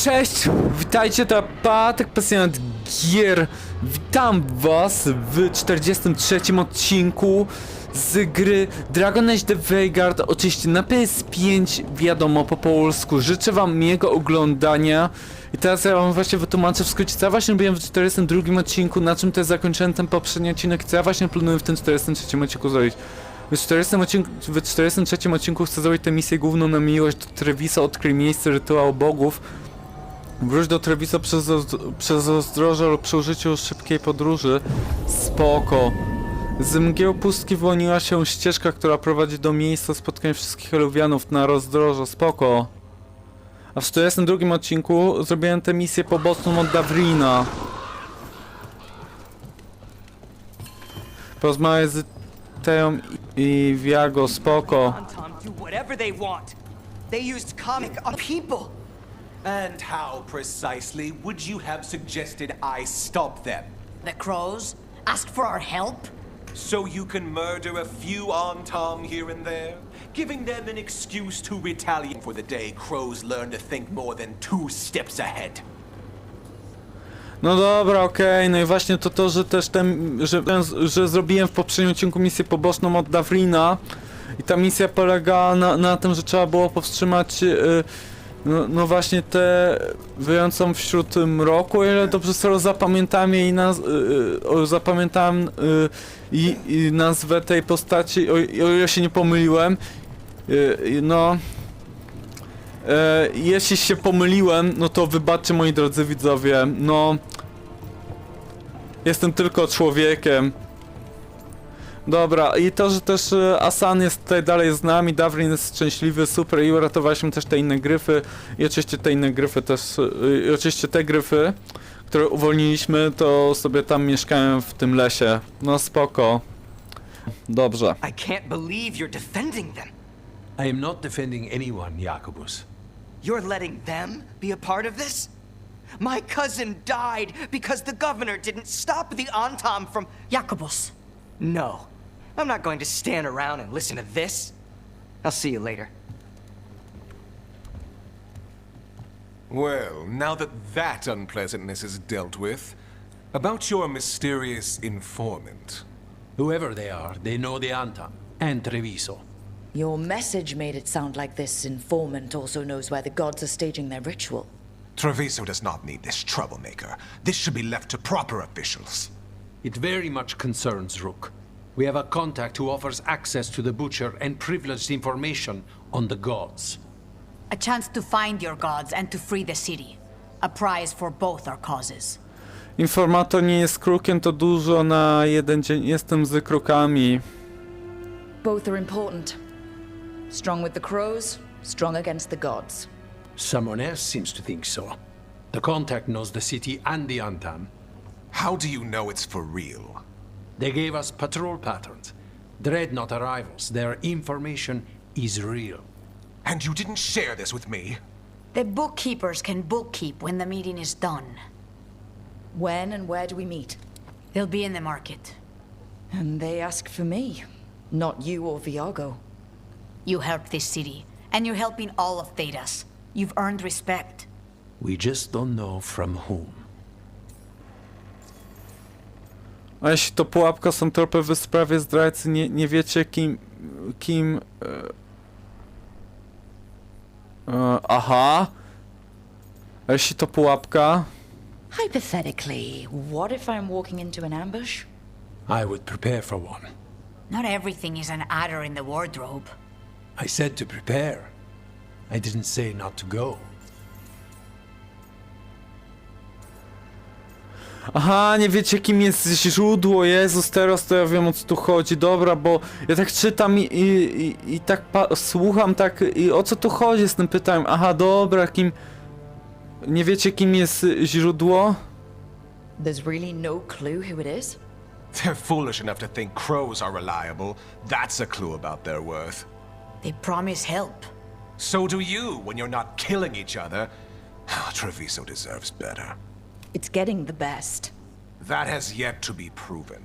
Cześć! Witajcie, to Patek, pasjonat gier. Witam was w 43. odcinku z gry Dragon Age The Veilguard, oczywiście na PS5, wiadomo, po polsku. Życzę wam miłego oglądania. I teraz ja wam właśnie wytłumaczę w skrócie, co ja właśnie byłem w 42. odcinku, na czym to jest zakończony ten poprzedni odcinek, co ja właśnie planuję w tym 43. odcinku zrobić. W 43. odcinku chcę zrobić tę misję główną na Miłość do Treviso, odkryj miejsce rytuału bogów. Wróć do Treviso przez rozdroże lub przy użyciu szybkiej podróży. Spoko. Z mgieł pustki wyłoniła się ścieżka, która prowadzi do miejsca spotkań wszystkich eluwianów na rozdroże. Spoko. A w 42. odcinku zrobiłem tę misję poboczną od Davrina. Porozmawiaj z Teją i Viago. Spoko. And how precisely would you have suggested I stop them? The crows asked for our help? So you can murder a few Antam here and there, giving them an excuse to retaliate for the day crows learn to think more than 2 steps ahead. No dobra, okej, no i właśnie to, że też że zrobiłem w poprzednim odcinku misję poboczną od Davrina i ta misja polegała na tym, że trzeba było powstrzymać no właśnie tę wyjącą wśród mroku, o ile dobrze sobie zapamiętałem jej i nazwę tej postaci, o ile się nie pomyliłem. No jeśli się pomyliłem, no to wybaczcie, moi drodzy widzowie, no jestem tylko człowiekiem. Dobra, i to, że też Asan jest tutaj dalej z nami, Davrin jest szczęśliwy, super, i uratowaliśmy też te inne gryfy. I oczywiście te inne gryfy też, i oczywiście te gryfy, które uwolniliśmy, to sobie tam mieszkają w tym lesie. No spoko. Dobrze. I can't believe you're defending them. I am not defending anyone, Jacobus. You're letting them be a part of this? My cousin died because the governor didn't stop the Antam from... Jacobus. No. I'm not going to stand around and listen to this. I'll see you later. Well, now that unpleasantness is dealt with, about your mysterious informant. Whoever they are, they know the Antam and Treviso. Your message made it sound like this informant also knows where the gods are staging their ritual. Treviso does not need this troublemaker. This should be left to proper officials. It very much concerns Rook. We have a contact who offers access to the Butcher and privileged information on the gods. A chance to find your gods and to free the city. A prize for both our causes. Informator nie jest krukiem, to dużo na jeden dzień. Jestem z krukami. Both are important. Strong with the crows, strong against the gods. Someone else seems to think so. The contact knows the city and the Antam. How do you know it's for real? They gave us patrol patterns. Dreadnought arrivals. Their information is real. And you didn't share this with me? The bookkeepers can bookkeep when the meeting is done. When and where do we meet? They'll be in the market. And they ask for me, not you or Viago. You helped this city, and you're helping all of Thedas. You've earned respect. We just don't know from whom. A jeśli to pułapka, są tropy w sprawie zdrajcy, nie wiecie kim... aha. A jeśli to pułapka? Hypothetically, what if I'm walking into an ambush? I would prepare for one. Not everything is an adder in the wardrobe. I said to prepare. I didn't say not to go. Aha, nie wiecie kim jest źródło, Jezus, teraz to ja wiem o co tu chodzi, dobra, bo ja tak czytam i tak słucham tak i o co tu chodzi z tym pytaniem, aha, dobra, nie wiecie kim jest źródło? There's really no clue who it is? They're foolish enough to think crows are reliable. That's a clue about their worth. They promise help. So do you when you're not killing each other. Treviso deserves better. It's getting the best. That has yet to be proven.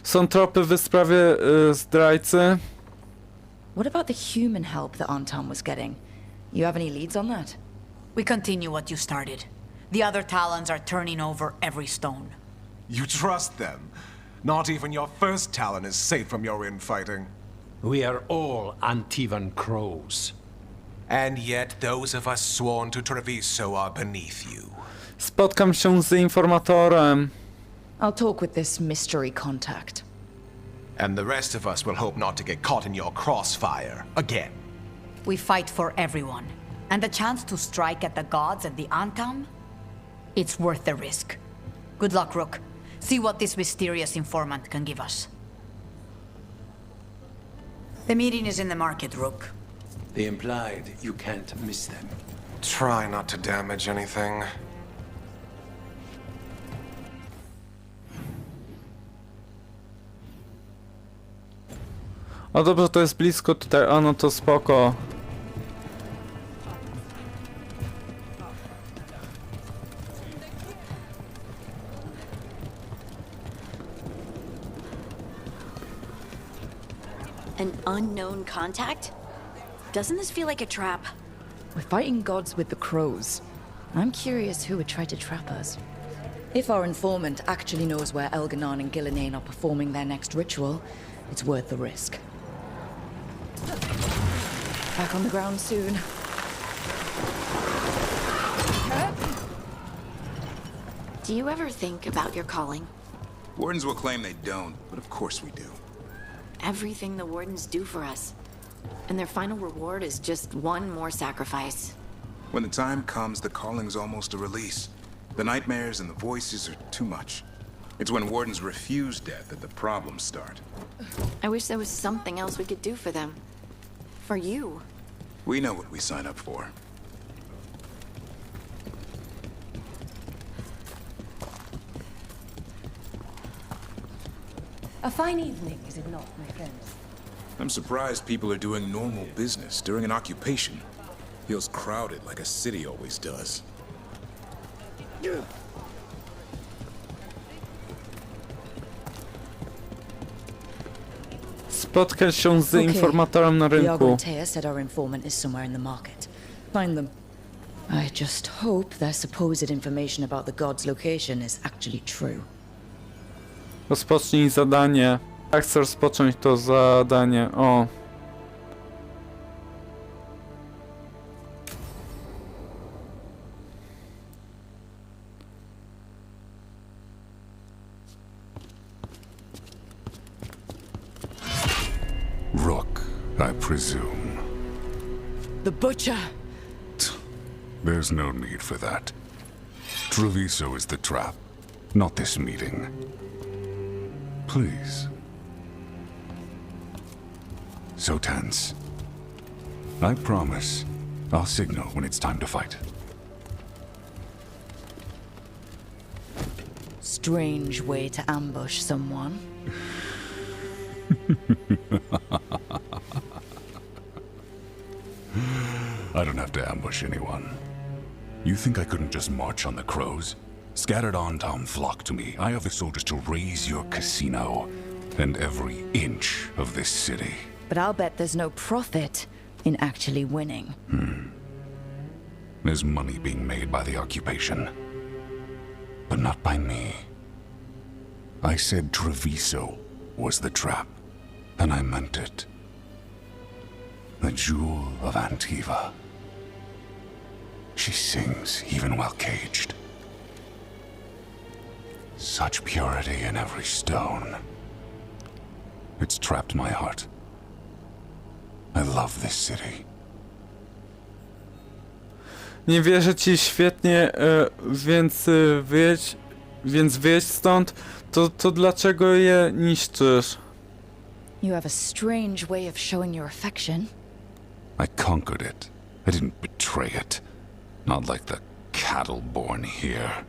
Są tropy w sprawie zdrajcy. What about the human help that Anton was getting? You have any leads on that? We continue what you started. The other Talons are turning over every stone. You trust them? Not even your first Talon is safe from your infighting. We are all Antivan crows. And yet those of us sworn to Treviso are beneath you. Spotkam się z informatorem. I'll talk with this mystery contact. And the rest of us will hope not to get caught in your crossfire again. We fight for everyone. And the chance to strike at the gods and the Antam? It's worth the risk. Good luck, Rook. See what this mysterious informant can give us. The meeting is in the market, Rook. They implied you can't miss them. Try not to damage anything. O dobrze, to jest blisko tutaj, a no to spoko. An unknown contact? Doesn't this feel like a trap? We're fighting gods with the crows. I'm curious who would try to trap us. If our informant actually knows where Elganon and Gillinane are performing their next ritual, it's worth the risk. Back on the ground soon. Do you ever think about your calling? Wardens will claim they don't, but of course we do. Everything the Wardens do for us. And their final reward is just one more sacrifice. When the time comes, the calling's almost a release. The nightmares and the voices are too much. It's when Wardens refuse death that the problems start. I wish there was something else we could do for them. For you. We know what we sign up for. A fine evening, is it not, my friends? I'm surprised people are doing normal business during an occupation. Feels crowded like a city always does. Spotkać się z informatorem na rynku. Diago said our informant is somewhere in the market. Find them. I just hope their supposed information about the god's location is actually true. Rozpocznij zadanie. Jak chcę rozpocząć to zadanie? O. Rook, I presume. The Butcher! There's no need for that. Treviso is the trap, not this meeting. Please. So tense. I promise, I'll signal when it's time to fight. Strange way to ambush someone. I don't have to ambush anyone. You think I couldn't just march on the crows? Scattered on town flock to me. I have the soldiers to raise your casino and every inch of this city. But I'll bet there's no profit in actually winning. There's money being made by the occupation. But not by me. I said Treviso was the trap, and I meant it. The Jewel of Antiva. She sings even while caged. Such purity in every stone. It's trapped my heart. I love this city. Nie wierzę ci świetnie, więc wyjedź stąd. To dlaczego je niszczysz? You have a strange way of showing your affection. I conquered it. I didn't betray it. Not like the cattle born here.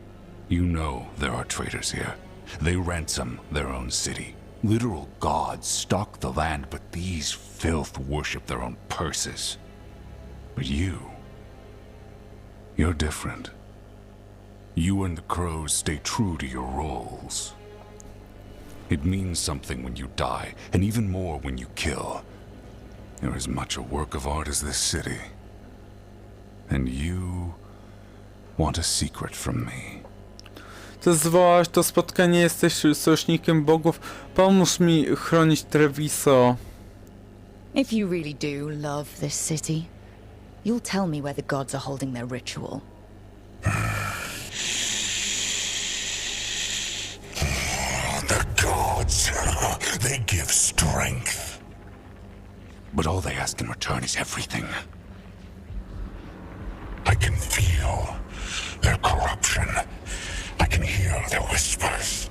You know there are traitors here. They ransom their own city. Literal gods stalk the land, but these filth worship their own purses. But you're different. You and the crows stay true to your roles. It means something when you die, and even more when you kill. You're as much a work of art as this city. And you want a secret from me. Chcę zwołać to spotkanie, jesteś sojusznikiem bogów. Pomóż mi chronić Treviso. If you really do love this city, you'll tell me where the gods are holding their ritual. The gods, they give strength. But all they ask in return is everything. I can feel their corruption. I can hear their whispers.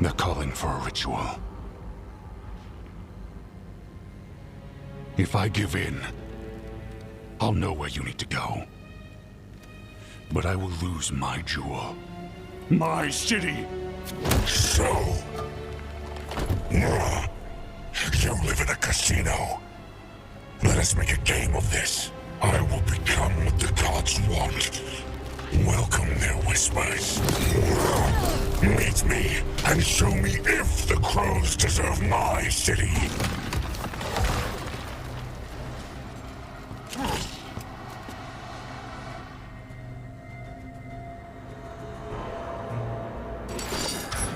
They're calling for a ritual. If I give in, I'll know where you need to go. But I will lose my jewel. My city! So... you live in a casino. Let us make a game of this. I will become what the gods want. Welcome their whispers. Meet me and show me if the crows deserve my city.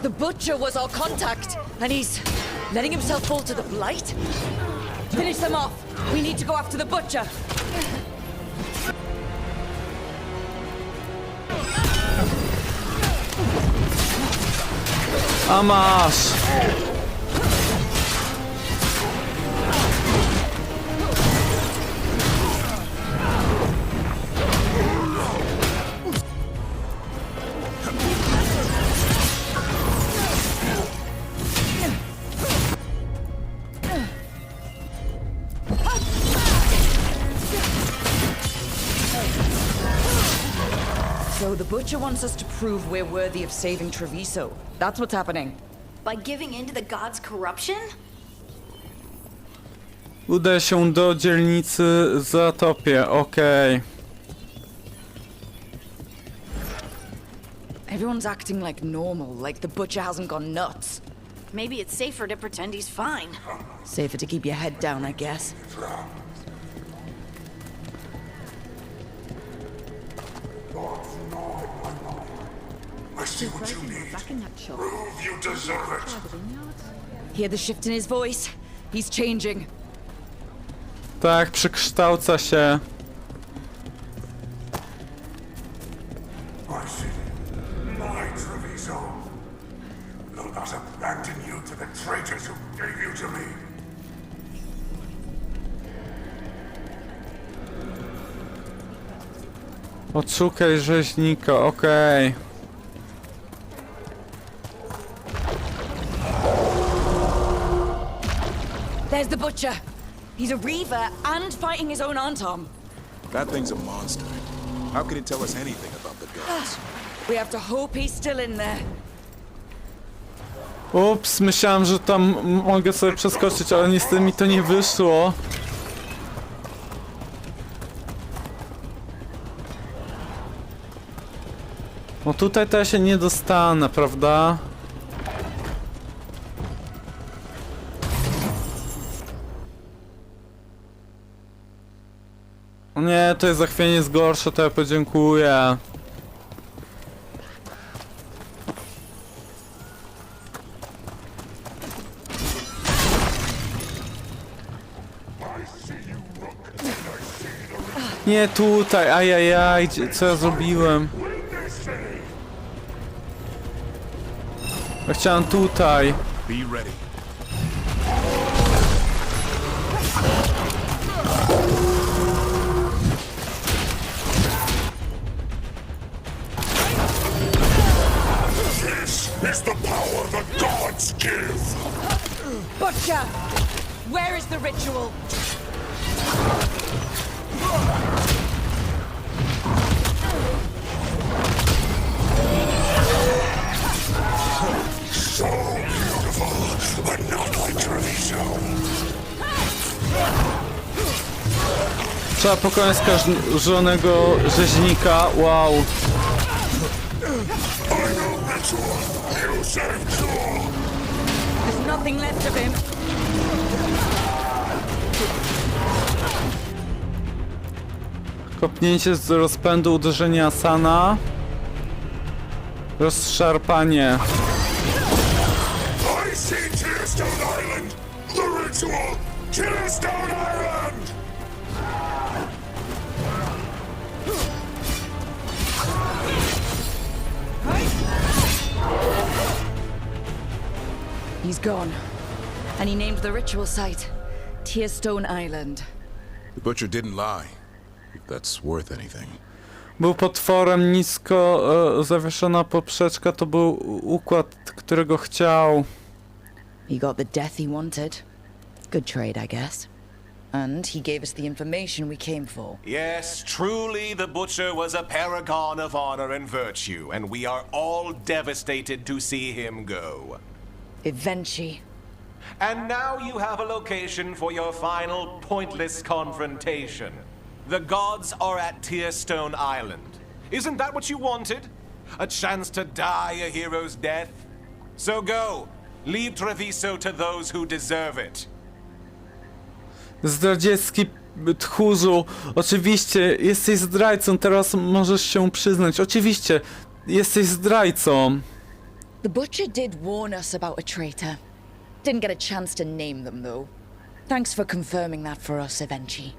The Butcher was our contact, and he's letting himself fall to the Blight? Finish them off! We need to go after the Butcher! A masz! So the Butcher wants us to prove we're worthy of saving Treviso. That's what's happening. By giving in to the gods' corruption? Uda się do dzielnicy Zatopie, okej. Everyone's acting like normal, like the Butcher hasn't gone nuts. Maybe it's safer to pretend he's fine. Safer to keep your head down, I guess. I see what you need. Prove you deserve it. Hear the shift in his voice? He's changing. Tak, przekształca się. My city, my Treviso. Will not abandon you to the traitors who gave you to me. Odszukaj rzeźnika, okej. There's the Butcher. He's a Reaver and fighting his own Antom. That thing's a monster. How can it tell us anything about the gods? We have to hope he's still in there. Ups, myślałem, że tam mogę sobie przeskoczyć, ale niestety mi to nie wyszło. No tutaj to ja się nie dostanę, prawda? O nie, to jest zachwianie jest gorsze, to ja podziękuję. Nie tutaj, ajajaj, co ja zrobiłem? Ja chciałem tutaj. Be ready. This is the power the gods give. Butcher! Where is the ritual? So beautiful, but not like Treviso. Trzeba pokonać skażonego rzeźnika, wow. There's nothing left of him. Kopnięcie z rozpędu, uderzenie Asana. Rozszarpanie. I see Tearstone Island! The ritual! Tearstone Island! He's gone. And he named the ritual site Tearstone Island. The butcher didn't lie, if that's worth anything. Był potworem, nisko zawieszona poprzeczka, to był układ, którego chciał. He got the death he wanted. Good trade, I guess. And he gave us the information we came for. Yes, truly the Butcher was a paragon of honor and virtue, and we are all devastated to see him go. Eventually. And now you have a location for your final pointless confrontation. The gods are at Tearstone Island. Isn't that what you wanted? A chance to die a hero's death? So go. Leave Treviso to those who deserve it. Zdradziecki tchórzu, oczywiście jesteś zdrajcą, teraz możesz się przyznać. Oczywiście, jesteś zdrajcą. The Butcher did warn us about a traitor. Didn't get a chance to name them, though. Thanks for confirming that for us, eventually.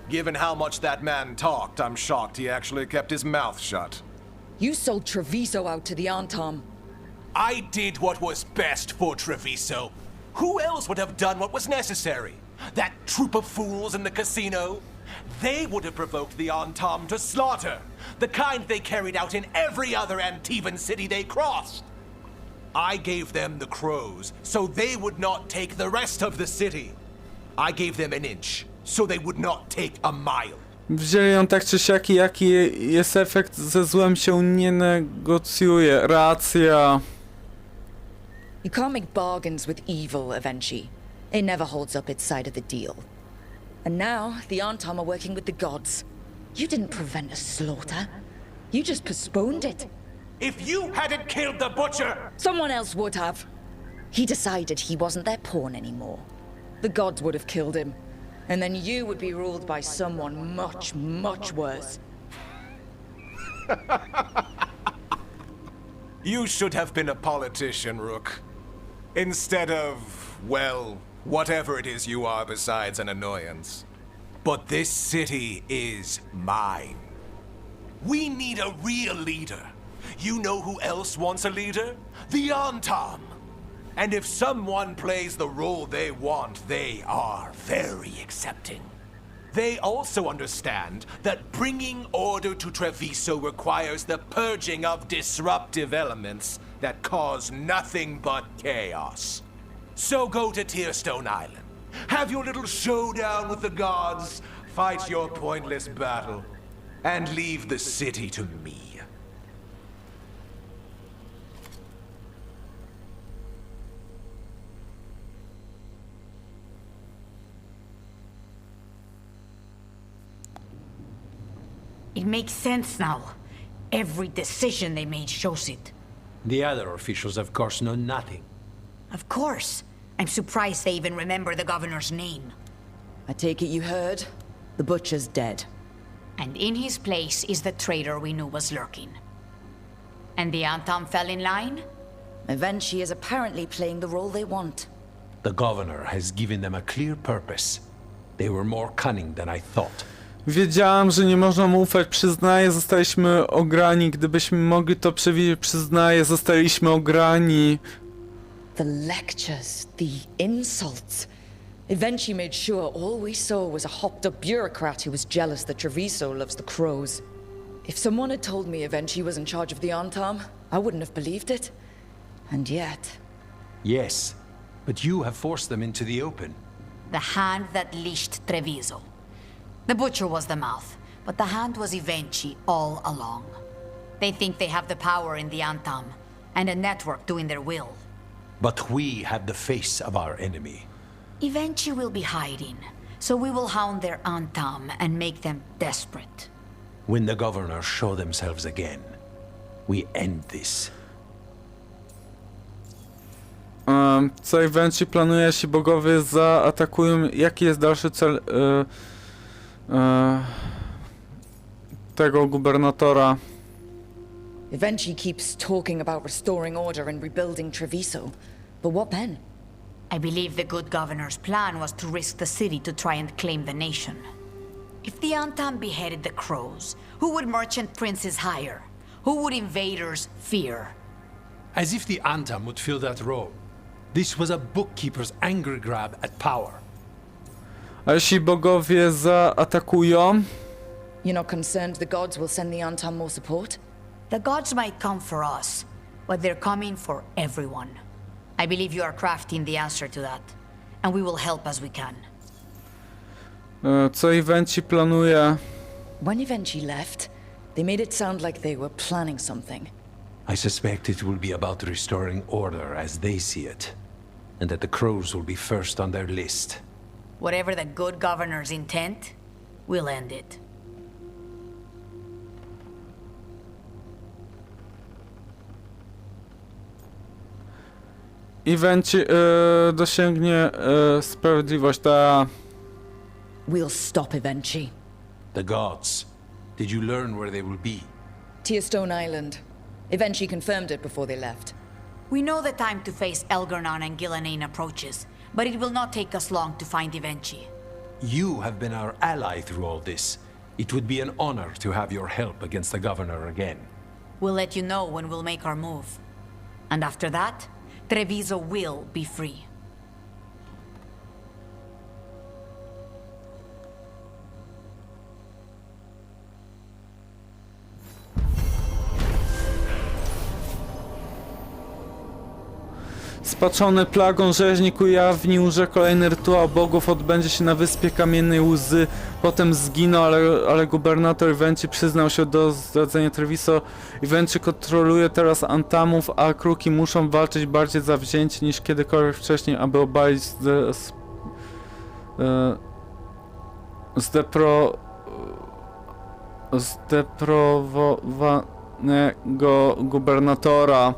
Given how much that man talked, I'm shocked he actually kept his mouth shut. You sold Treviso out to the Antom. I did what was best for Treviso. Who else would have done what was necessary? That troop of fools in the casino? They would have provoked the Antom to slaughter, the kind they carried out in every other Antivan city they crossed. I gave them the crows, so they would not take the rest of the city. I gave them an inch, so they would not take a mile. Wzięli ją tak czy siak i jaki jest efekt, ze złem się nie negocjuje. Racja. You can't make bargains with evil, eventually. It never holds up its side of the deal. And now, the Antom are working with the gods. You didn't prevent a slaughter. You just postponed it. If you hadn't killed the Butcher... Someone else would have. He decided he wasn't their pawn anymore. The gods would have killed him. And then you would be ruled by someone much, much worse. You should have been a politician, Rook. Instead of, well, whatever it is you are besides an annoyance. But this city is mine. We need a real leader. You know who else wants a leader? The Antom. And if someone plays the role they want, they are very accepting. They also understand that bringing order to Treviso requires the purging of disruptive elements that cause nothing but chaos. So go to Tearstone Island, have your little showdown with the gods, fight your pointless battle, and leave the city to me. It makes sense now. Every decision they made shows it. The other officials, of course, know nothing. Of course. I'm surprised they even remember the governor's name. I take it you heard? The Butcher's dead. And in his place is the traitor we knew was lurking. And the Antom fell in line? Eventually is apparently playing the role they want. The governor has given them a clear purpose. They were more cunning than I thought. Wiedziałam, że nie można mu ufać. Przyznaję, zostaliśmy ograni. Gdybyśmy mogli to przewidzieć, przyznaję, zostaliśmy ograni. The lectures, the insults. Eventually made sure all we saw was a hopped-up bureaucrat who was jealous that Treviso loves the crows. If someone had told me Eventually was in charge of the Antom, I wouldn't have believed it. And yet... Yes, but you have forced them into the open. The hand that leashed Treviso. The Butcher was the mouth, but the hand was Eventually all along. They think they have the power in the Antom, and a network doing their will. But we have the face of our enemy. Eventually will be hiding, so we will hound their Antom and make them desperate. When the governors show themselves again, we end this. Co Eventually planuje, jeśli bogowie zaatakują? Jaki jest dalszy cel? tego gubernatora. Eventually keeps talking about restoring order and rebuilding Treviso. But what then? I believe the good governor's plan was to risk the city to try and claim the nation. If the Antam beheaded the crows, who would merchant princes hire? Who would invaders fear? As if the Antam would fill that role. This was a bookkeeper's angry grab at power. A jeśli bogowie zaatakują? You're not concerned the gods will send the Antam more support? The gods might come for us, but they're coming for everyone. I believe you are crafting the answer to that, and we will help as we can. Co Evenci planuje? When Evenci left, they made it sound like they were planning something. I suspect it will be about restoring order as they see it, and that the crows will be first on their list. Whatever the good governor's intent, we'll end it. Evenci dosięgnie sprawiedliwość, ta... We'll stop Evenci. The gods. Did you learn where they will be? Tearstone Island. Evenci confirmed it before they left. We know the time to face Elgar'nan and Gillenane approaches, but it will not take us long to find Evenci. You have been our ally through all this. It would be an honor to have your help against the governor again. We'll let you know when we'll make our move. And after that, Treviso will be free. Spaczony plagą rzeźnik ujawnił, że kolejny rytuał bogów odbędzie się na wyspie Kamiennej Łzy. Potem zginął, ale gubernator Evenci przyznał się do zdradzenia Treviso. Evenci kontroluje teraz Antamów, a kruki muszą walczyć bardziej zawzięcie niż kiedykolwiek wcześniej, aby obalić zdeprowowanego gubernatora.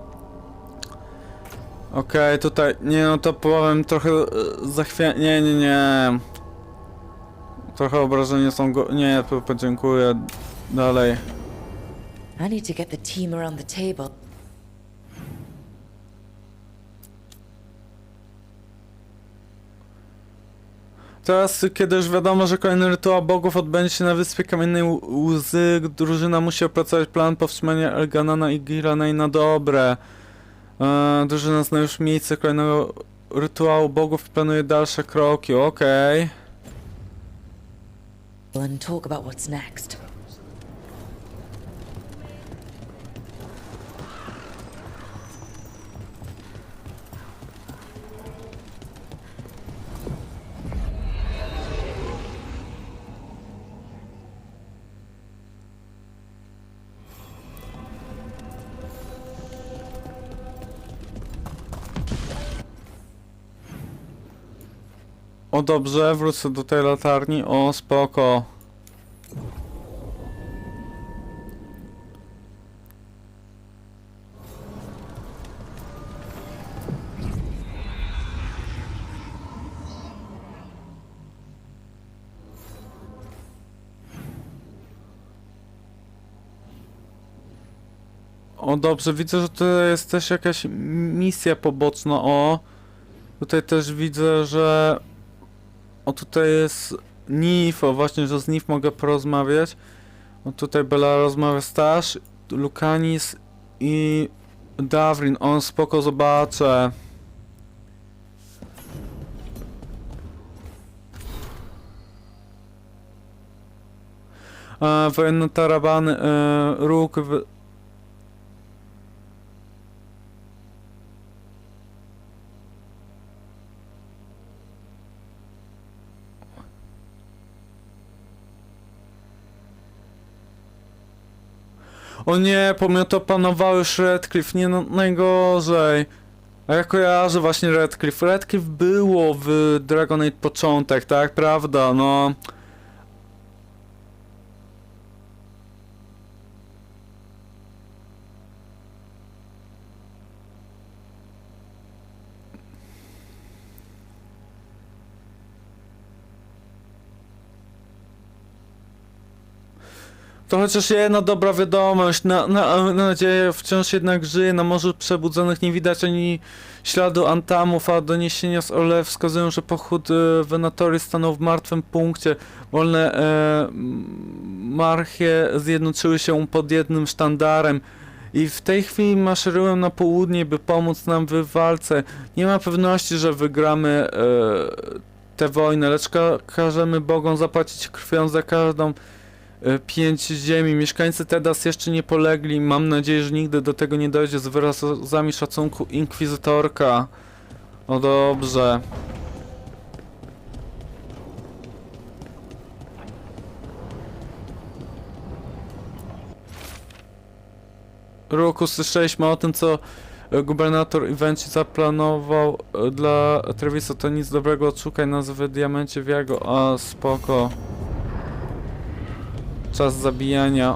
Okej, tutaj, nie no to powiem trochę nie. Trochę obrażenia są nie, podziękuję. Dalej. I need to get the team around the table. Teraz, kiedy już wiadomo, że kolejny rytuał bogów odbędzie się na wyspie Kamiennej Łzy, drużyna musi opracować plan powstrzymania Elganana i Gillenane na dobre. Drużyna zna już miejsce kolejnego rytuału bogów i planuje dalsze kroki, okej. And talk about what's next. O dobrze, wrócę do tej latarni, o spoko. O dobrze, widzę, że to jest też jakaś misja poboczna, o. Tutaj też widzę, że... O, tutaj jest Nif, o właśnie, że z Nif mogę porozmawiać. O, tutaj Bella rozmawia z Tash, Lucanis i Davrin. On spoko, zobaczę. Wojenne tarabany, róg... O nie, pomioty opanowały już Redcliffe, nie no, najgorzej. A ja kojarzę właśnie Redcliffe. Redcliffe było w Dragon Age początek, tak? Prawda, no. To chociaż jedna dobra wiadomość, na nadzieję wciąż jednak żyje. Na Morzu Przebudzonych nie widać ani śladu Antamów, a doniesienia z Orle wskazują, że pochód Venatory stanął w martwym punkcie. Wolne marchie zjednoczyły się pod jednym sztandarem i w tej chwili maszerują na południe, by pomóc nam w walce. Nie ma pewności, że wygramy tę wojnę, lecz każemy Bogom zapłacić krwią za każdą pięć ziemi. Mieszkańcy Tedas jeszcze nie polegli. Mam nadzieję, że nigdy do tego nie dojdzie. Z wyrazami szacunku, inkwizytorka. O dobrze. Roku słyszeliśmy o tym, co gubernator Iwenci zaplanował dla Treviso. To nic dobrego, odszukaj nazwy diamencie w jego. A spoko. Czas zabijania.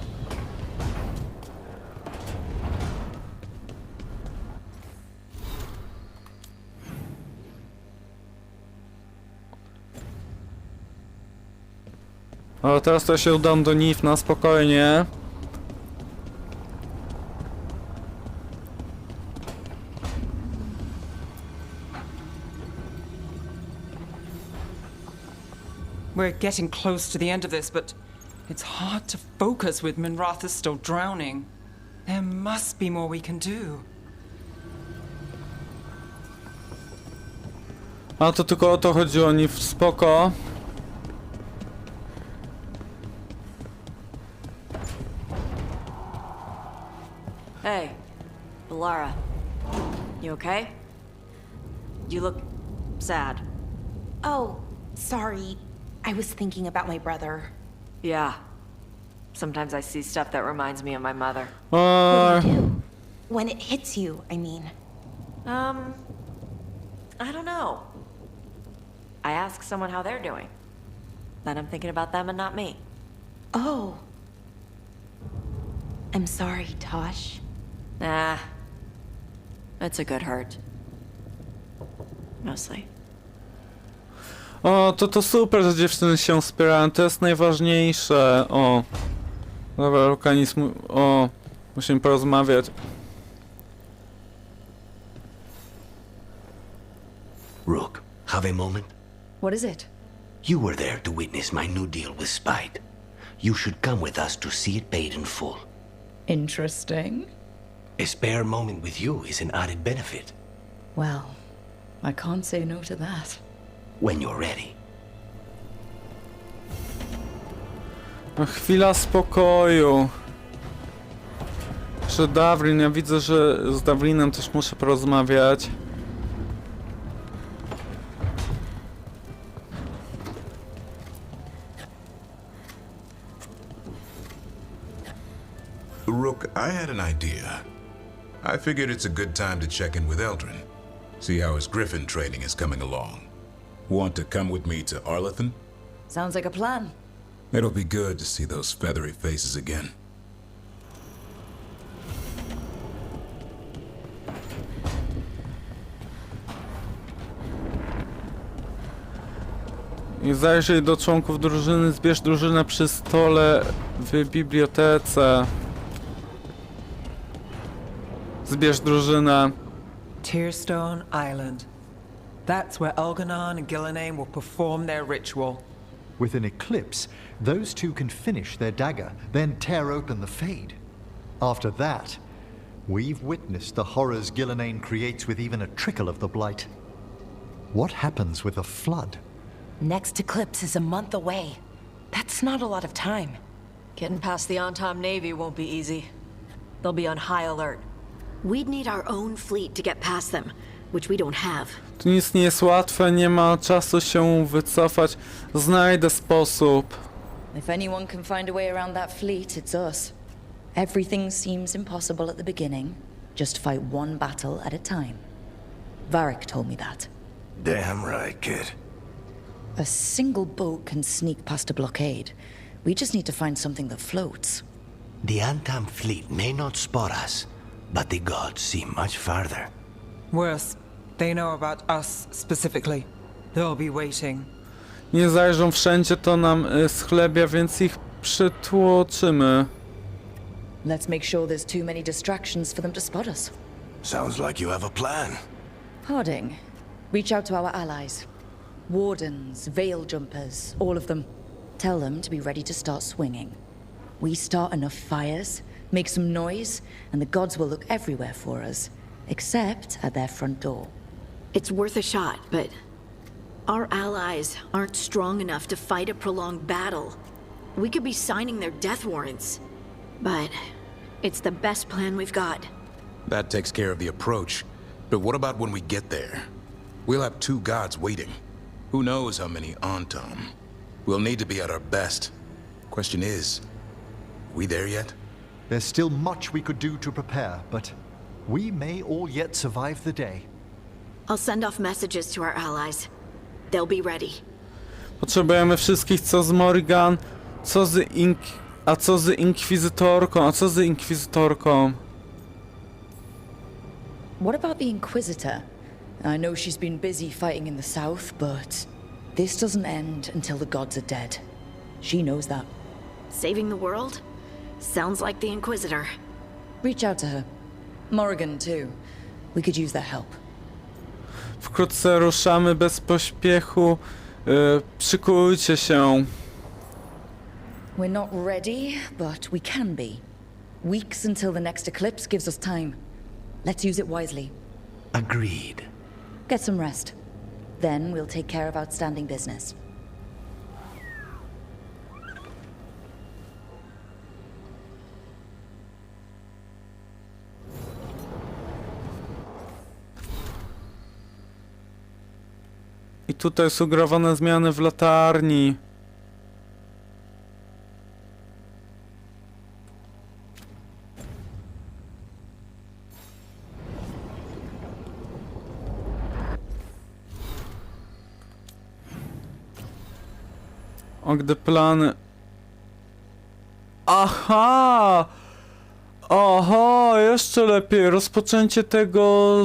O, teraz to się udam do Nif na spokojnie. We're getting close to the end of this, but it's hard to focus with Minrathous still drowning. There must be more we can do. A to tylko o to chodziło, Nif, spoko. Hey, Lara. You okay? You look sad. Oh, sorry. I was thinking about my brother. Yeah. Sometimes I see stuff that reminds me of my mother. What do you do? When it hits you, I mean. I don't know. I ask someone how they're doing. Then I'm thinking about them and not me. Oh. I'm sorry, Tosh. Nah. It's a good hurt. Mostly. O, to super, że dziewczyny się wspierają, to jest najważniejsze. O. Dobra, organizm. O. Musimy porozmawiać. Rook, have a moment? What is it? You were there to witness my new deal with Spite. You should come with us to see it paid in full. Interesting. A spare moment with you is an added benefit. Well, I can't say no to that. When you're ready. Chwila spokoju. Że Davrin, ja widzę, że z Davrinem też muszę porozmawiać. Rook, I had an idea. I figured it's a good time to check in with Eldrin. See how his griffin training is coming along. Want to come with me to Arlathan? Sounds like a plan. It'll be good to see those feathery faces again. I zajrzyj do członków drużyny, zbierz drużynę przy stole w bibliotece. Zbierz drużynę. Tearstone Island. That's where Elganon and Gillenane will perform their ritual. With an eclipse, those two can finish their dagger, then tear open the Fade. After that, we've witnessed the horrors Gillenane creates with even a trickle of the Blight. What happens with a flood? Next eclipse is a month away. That's not a lot of time. Getting past the Antam Navy won't be easy. They'll be on high alert. We'd need our own fleet to get past them, which we don't have. Tu nic nie jest łatwe, nie ma czasu się wycofać. Znajdę sposób. If anyone can find a way around that fleet, it's us. Everything seems impossible at the beginning. Just fight one battle at a time. Varric told me that. Damn right, kid. A single boat can sneak past a blockade. We just need to find something that floats. The Antam fleet may not spot us, but the gods see much farther. Worse, they know about us specifically. They'll be waiting. Nie zajrzą wszędzie, to nam schlebia, więc ich przetłoczymy. Let's make sure there's too many distractions for them to spot us. Sounds like you have a plan. Harding, reach out to our allies. Wardens, veil jumpers, all of them. Tell them to be ready to start swinging. We start enough fires, make some noise, and the gods will look everywhere for us, except at their front door. It's worth a shot, but our allies aren't strong enough to fight a prolonged battle. We could be signing their death warrants, but it's the best plan we've got. That takes care of the approach. But what about when we get there? We'll have 2 gods waiting. Who knows how many Antam? We'll need to be at our best. Question is, are we there yet? There's still much we could do to prepare, but we may all yet survive the day. I'll send off messages to our allies. They'll be ready. Potrzebujemy wszystkich, co z Morrigan, co z Inkwizytorką, What about the Inquisitor? I know she's been busy fighting in the south, but this doesn't end until the gods are dead. She knows that. Saving the world? Sounds like the Inquisitor. Reach out to her. Morrigan, too. We could use their help. Wkrótce ruszamy bez pośpiechu. Szykujcie się. We're not ready, but we can be. Weeks until the next eclipse gives us time. Let's use it wisely. Agreed. Get some rest. Then we'll take care of outstanding business. I tutaj sugerowane zmiany w latarni. O, gdy plany... Aha! Oho, jeszcze lepiej. Rozpoczęcie tego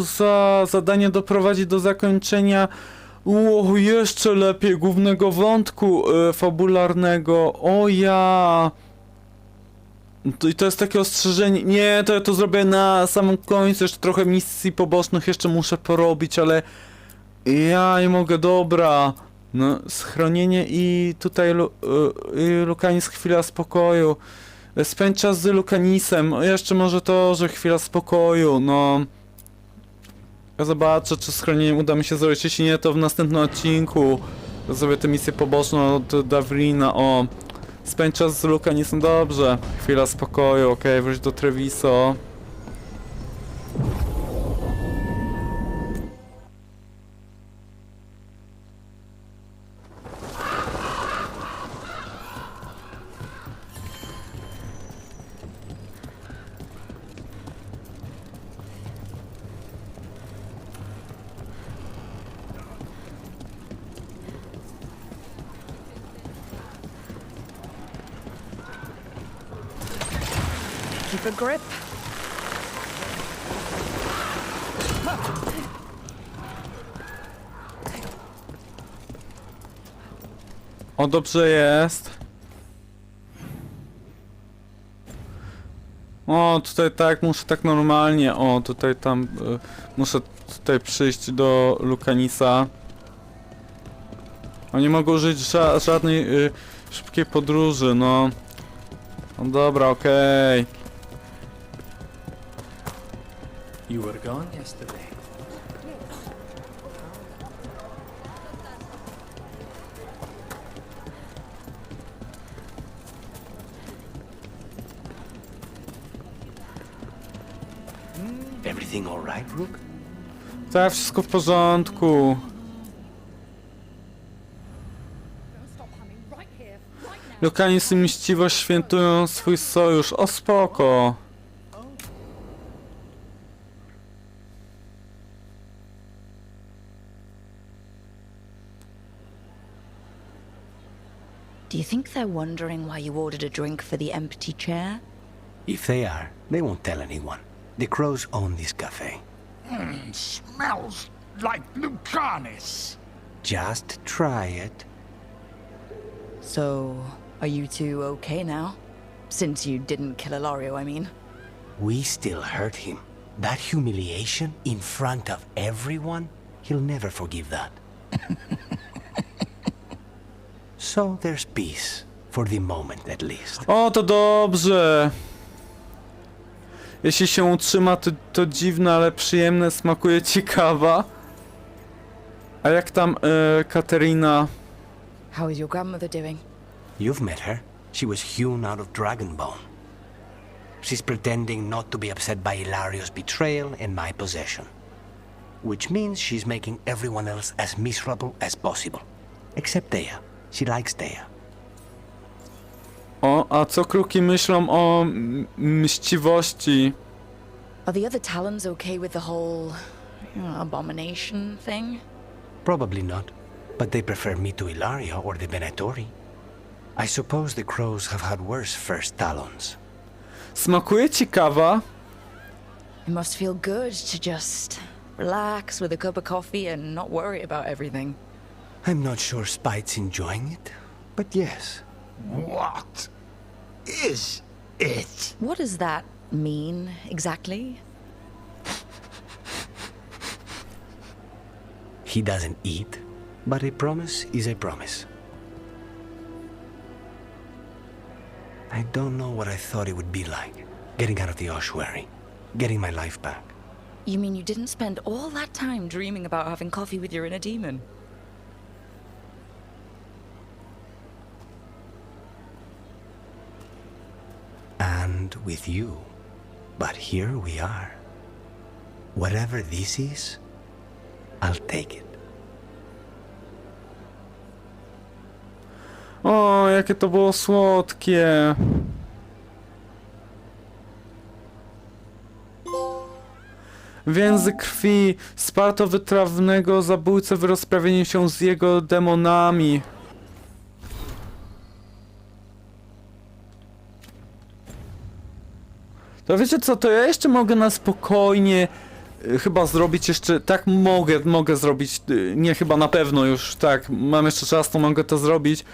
zadania doprowadzi do zakończenia. Jeszcze lepiej. Głównego wątku fabularnego. O ja! I to jest takie ostrzeżenie. Nie, to ja to zrobię na samym końcu. Jeszcze trochę misji pobocznych jeszcze muszę porobić, ale... Ja nie mogę, dobra. No, schronienie i tutaj Lukanis, chwila spokoju. Spędź czas z Lukanisem. Jeszcze może to, że chwila spokoju, no. Ja zobaczę, czy schronieniem uda mi się zrobić. Jeśli nie, to w następnym odcinku zrobię tę misję poboczną od Davrina. O, spędź czas z Lukanisem, dobrze. Chwila spokoju, okej, wróć do Treviso. Keep a grip. O, dobrze jest. O, tutaj tak, muszę tak normalnie. O, tutaj tam muszę tutaj przyjść do Lukanisa. O, nie mogę użyć żadnej szybkiej podróży, no. No dobra, okej. You were gone yesterday. Everything all right, Rook? Tak, wszystko w porządku. Lukanis i mściwość świętują swój sojusz. O, spoko. Do you think they're wondering why you ordered a drink for the empty chair? If they are, they won't tell anyone. The crows own this cafe. Smells like Lucanis. Just try it. So, Are you two okay now? Since you didn't kill Ilario, I mean. We still hurt him. That humiliation in front of everyone, he'll never forgive that. So there's peace, for the moment at least. O, to dobrze. Jeśli się utrzyma, to dziwne, ale przyjemne, smakuje ci kawa. A jak tam Katerina? How is your grandmother doing? You've met her. She was hewn out of dragon bone. She's pretending not to be upset by Ilario's betrayal and my possession. Which means she's making everyone else as miserable as possible. Except Dea. She likes Dea. O, a co kruki myślą o mściwości? Are the other Talons okay with the whole abomination thing? Probably not, but they prefer me to Ilario or the Venatori. I suppose the crows have had worse first Talons. Smakuje ci kawa? It must feel good to just relax with a cup of coffee and not worry about everything. I'm not sure Spite's enjoying it, but yes. What is it? What does that mean, exactly? He doesn't eat, but a promise is a promise. I don't know what I thought it would be like, getting out of the ossuary, getting my life back. You mean you didn't spend all that time dreaming about having coffee with your inner demon? And with you. But here we are. Whatever this is, I'll take it. O, jakie to było słodkie. Więzy krwi, sparto wytrawnego zabójcę w rozprawieniu się z jego demonami. To wiecie co, to ja jeszcze mogę na spokojnie chyba zrobić jeszcze, tak mogę zrobić, nie chyba na pewno już, tak, mam jeszcze czas, to mogę to zrobić.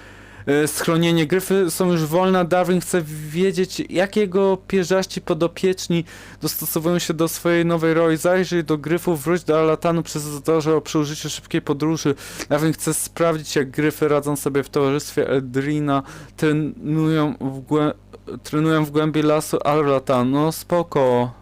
Schronienie. Gryfy są już wolne, Darwin chce wiedzieć, jak jego pierzaści podopieczni dostosowują się do swojej nowej roli. Zajrzyj do gryfów, wróć do Arlathanu przez zadorze przy użyciu szybkiej podróży. Darwin chce sprawdzić, jak gryfy radzą sobie w towarzystwie Eldrina, trenują w głębi lasu Arlathan. No spoko.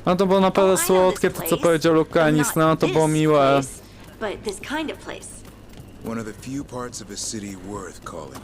No to było naprawdę słodkie, to co powiedział Lukanis, no to było miłe. One of the few parts of a city worth calling.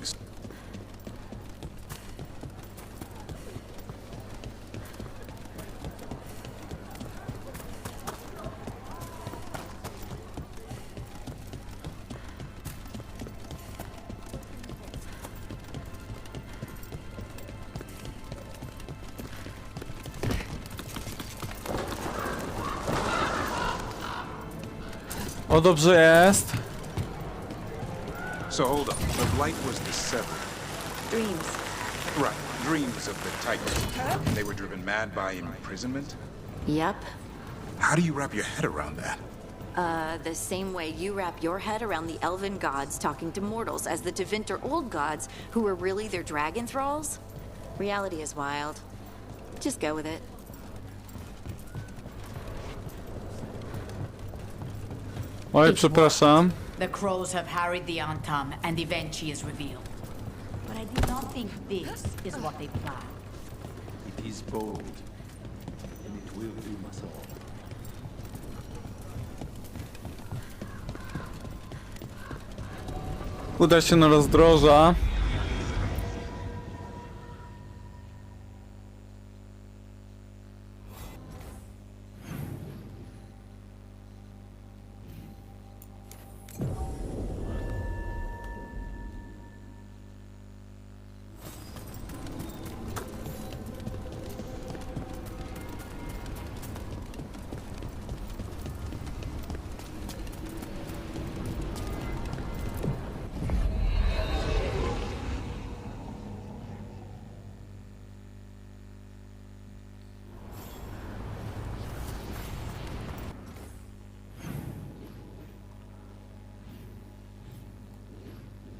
O, dobrze jest. So hold on, the light was the severed. Dreams. Right, dreams of the Titan. They were driven mad by imprisonment? Yep. How do you wrap your head around that? The same way you wrap your head around the elven gods talking to mortals as the Tevinter old gods who were really their dragon thralls. Reality is wild. Just go with it. Oj, przepraszam. The crows have harried the Antam, and Evenchi is revealed. But I do not think this is what they planned. It is bold, and it will doom us all. Uda się na rozdroża.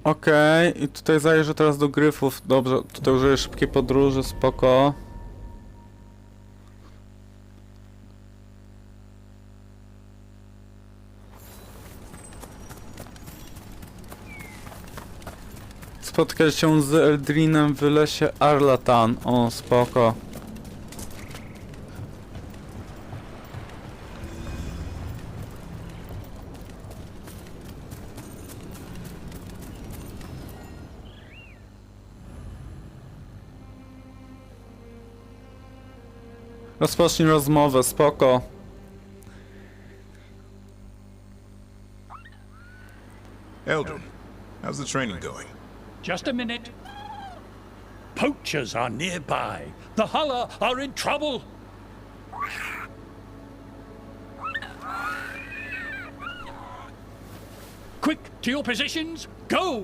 Okej, i tutaj zajrzę teraz do gryfów. Dobrze, tutaj użyję szybkiej podróży, spoko. Spotkać się z Eldrinem w lesie Arlathan. O, spoko. Rozpocznij rozmowę, spoko. Eldrin, how's the training going? Just a minute. Poachers are nearby. The Hulla are in trouble. Quick, to your positions. Go!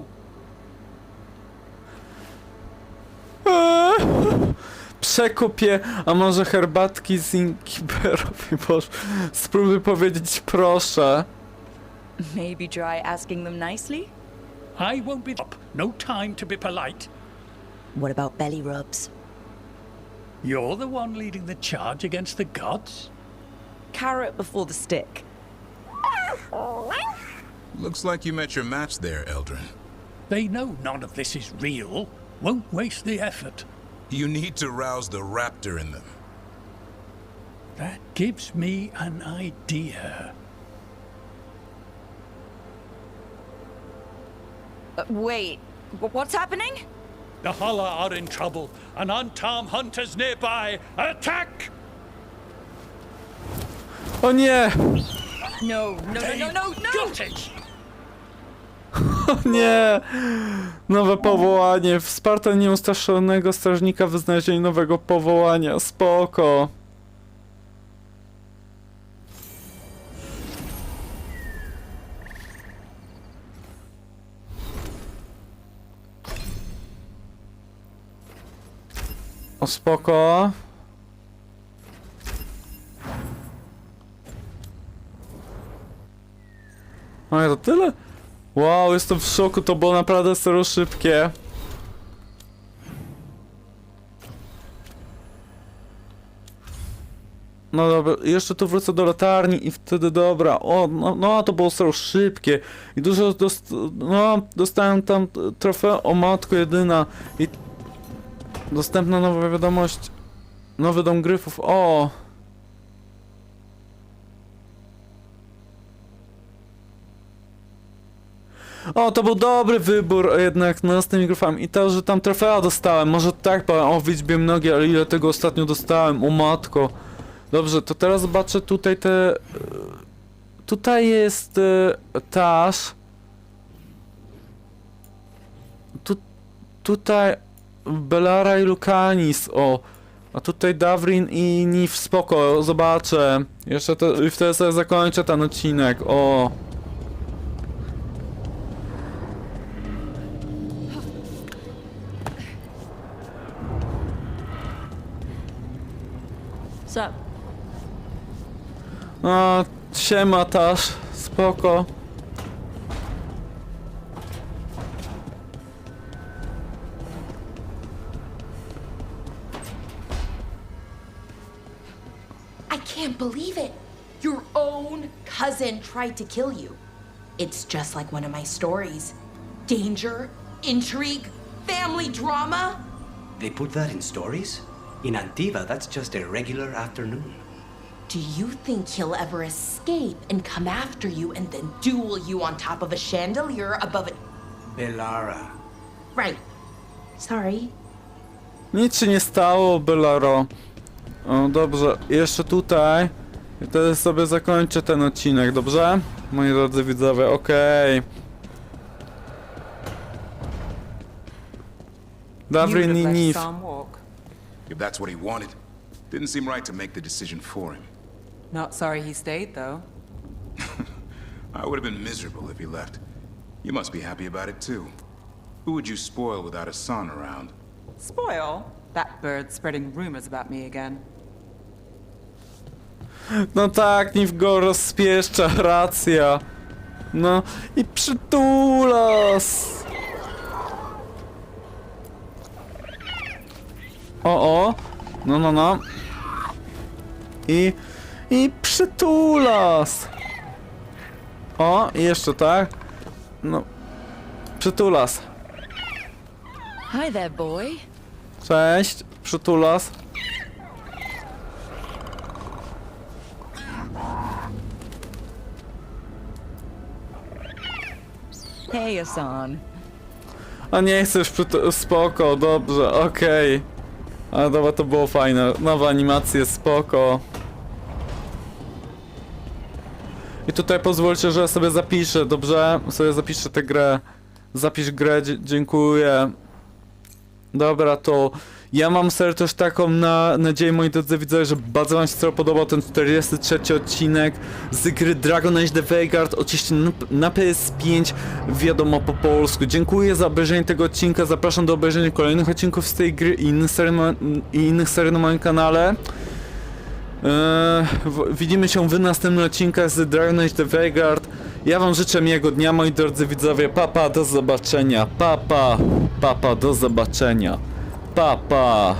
Przekupię, a może herbatki z inkiberowi, boże. Spróbuj powiedzieć proszę. Maybe try asking them nicely? I won't be up. No time to be polite. What about belly rubs? You're the one leading the charge against the gods? Carrot before the stick. Looks like you met your match there, Eldrin. They know none of this is real. Won't waste the effort. You need to rouse the raptor in them. That gives me an idea. Wait, what's happening? The Hulla are in trouble. An unarmed hunters nearby. Attack! O nie! No. Got it! O nie! Nowe powołanie. Wsparta nieustraszonego strażnika w znalezieniu nowego powołania. Spoko. O, spoko. O, ja to tyle? Wow, jestem w szoku, to było naprawdę serio szybkie. No dobra, jeszcze tu wrócę do latarni i wtedy dobra. O, no to było serio szybkie. I dużo dostałem tam trofeum, o matko jedyna. I dostępna nowa wiadomość. Nowy dom gryfów, o. O, to był dobry wybór jednak z tymi grafami. I to, że tam trofea dostałem. Może tak powiem, o, w liczbie mnogiej, ale ile tego ostatnio dostałem, o matko. Dobrze, to teraz zobaczę tutaj te... Tutaj jest Tash. Tutaj Belara i Lucanis, o. A tutaj Davrin i Nif, spoko, zobaczę. Jeszcze to, i wtedy sobie zakończę ten odcinek, o. Sup? O, siema Tash, spoko. I can't believe it. Your own cousin tried to kill you. It's just like one of my stories. Danger, intrigue, family drama. They put that in stories? In Antiva, that's just a regular afternoon. Do you think he'll ever escape and come after you and then duel you on top of a chandelier above it? Belara. Right. Sorry. Nic się nie stało, Belaro. O, dobrze, jeszcze tutaj. I wtedy sobie zakończę ten odcinek, dobrze? Moi drodzy widzowie, okej. Davrin i Nif. If that's what he wanted, didn't seem right to make the decision for him. Not sorry he stayed, though. I would have been miserable if he left. You must be happy about it too. Who would you spoil without a son around? Spoil? That bird's spreading rumors about me again. No tak, Nif go rozpieszcza, racja. No i przytulas. O. No. I przytulas. O, i jeszcze tak. No. Przytulas. Hi there, boy. Cześć, przytulas. Hey, Asan. A nie chcesz spoko, dobrze, okej. Ale dobra, to było fajne. Nowe animacje, spoko. I tutaj pozwólcie, że sobie zapiszę, dobrze? Sobie zapiszę tę grę. Zapisz grę, dziękuję. Dobra, to ja mam serio też taką nadzieję, moi drodzy widzowie, że bardzo wam się podobał ten 43 odcinek z gry Dragon Age The Veilguard, oczywiście na PS5, wiadomo po polsku. Dziękuję za obejrzenie tego odcinka, zapraszam do obejrzenia kolejnych odcinków z tej gry i innych serii na moim kanale. Widzimy się w następnym odcinku z Dragon Age The Veilguard. Ja wam życzę miłego dnia, moi drodzy widzowie. Papa, do zobaczenia. Papa, do zobaczenia. Papa.